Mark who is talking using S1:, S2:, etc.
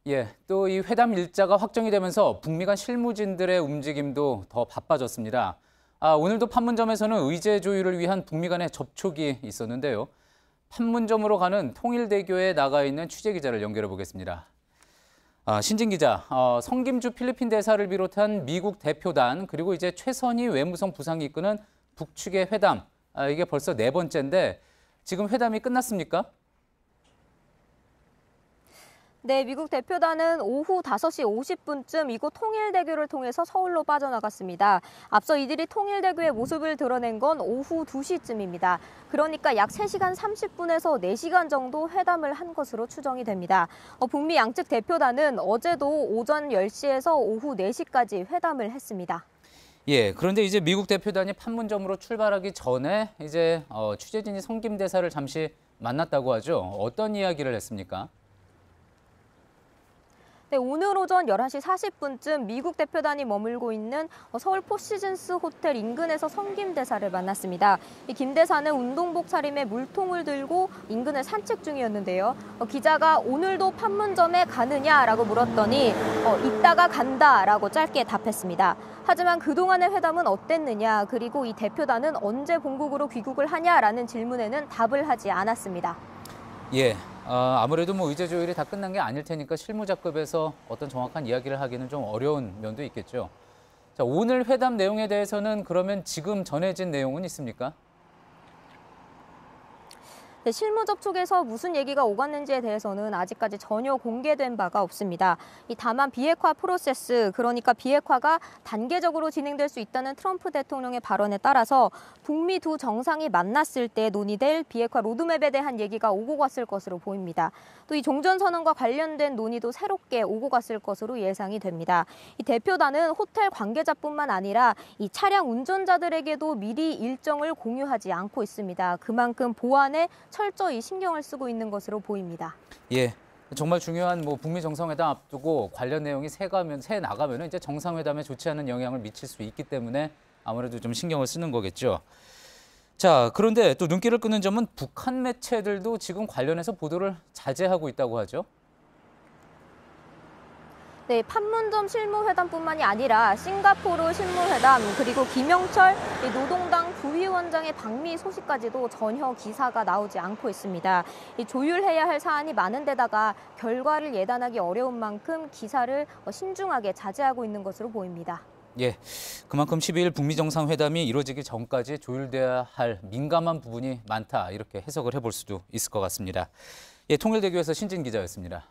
S1: 예, 또 이 회담 일자가 확정이 되면서 북미 간 실무진들의 움직임도 더 바빠졌습니다. 오늘도 판문점에서는 의제 조율을 위한 북미 간의 접촉이 있었는데요. 판문점으로 가는 통일대교에 나가 있는 취재 기자를 연결해 보겠습니다. 신진 기자, 성김주 필리핀 대사를 비롯한 미국 대표단 그리고 이제 최선희 외무성 부상이 이끄는 북측의 회담, 이게 벌써 네 번째인데 지금 회담이 끝났습니까?
S2: 네, 미국 대표단은 오후 5시 50분쯤 이곳 통일대교를 통해서 서울로 빠져나갔습니다. 앞서 이들이 통일대교의 모습을 드러낸 건 오후 2시쯤입니다. 그러니까 약 3시간 30분에서 4시간 정도 회담을 한 것으로 추정이 됩니다. 북미 양측 대표단은 어제도 오전 10시에서 오후 4시까지 회담을 했습니다.
S1: 예, 그런데 이제 미국 대표단이 판문점으로 출발하기 전에 이제 취재진이 성김 대사를 잠시 만났다고 하죠. 어떤 이야기를 했습니까?
S2: 네, 오늘 오전 11시 40분쯤 미국 대표단이 머물고 있는 서울 포시즌스 호텔 인근에서 성김 대사를 만났습니다. 김 대사는 운동복 차림에 물통을 들고 인근을 산책 중이었는데요. 기자가 오늘도 판문점에 가느냐라고 물었더니 이따가 간다라고 짧게 답했습니다. 하지만 그동안의 회담은 어땠느냐, 그리고 이 대표단은 언제 본국으로 귀국을 하냐라는 질문에는 답을 하지 않았습니다.
S1: 예, 아무래도 뭐 의제 조율이 다 끝난 게 아닐 테니까 실무자급에서 어떤 정확한 이야기를 하기는 좀 어려운 면도 있겠죠. 자, 오늘 회담 내용에 대해서는 그러면 지금 전해진 내용은 있습니까?
S2: 네, 실무 접촉에서 무슨 얘기가 오갔는지에 대해서는 아직까지 전혀 공개된 바가 없습니다. 다만 비핵화 프로세스, 그러니까 비핵화가 단계적으로 진행될 수 있다는 트럼프 대통령의 발언에 따라서 북미 두 정상이 만났을 때 논의될 비핵화 로드맵에 대한 얘기가 오고 갔을 것으로 보입니다. 또 이 종전선언과 관련된 논의도 새롭게 오고 갔을 것으로 예상이 됩니다. 이 대표단은 호텔 관계자뿐만 아니라 이 차량 운전자들에게도 미리 일정을 공유하지 않고 있습니다. 그만큼 보안에 철저히 신경을 쓰고 있는 것으로 보입니다.
S1: 예, 정말 중요한 뭐 북미 정상회담 앞두고 관련 내용이 새 나가면은 이제 정상회담에 좋지 않은 영향을 미칠 수 있기 때문에 아무래도 좀 신경을 쓰는 거겠죠. 자, 그런데 또 눈길을 끄는 점은 북한 매체들도 지금 관련해서 보도를 자제하고 있다고 하죠.
S2: 네, 판문점 실무회담뿐만이 아니라 싱가포르 실무회담, 그리고 김영철 노동당 부위원장의 방미 소식까지도 전혀 기사가 나오지 않고 있습니다. 조율해야 할 사안이 많은 데다가 결과를 예단하기 어려운 만큼 기사를 신중하게 자제하고 있는 것으로 보입니다.
S1: 예, 그만큼 12일 북미 정상회담이 이루어지기 전까지 조율돼야 할 민감한 부분이 많다, 이렇게 해석을 해볼 수도 있을 것 같습니다. 예, 통일대교에서 신진 기자였습니다.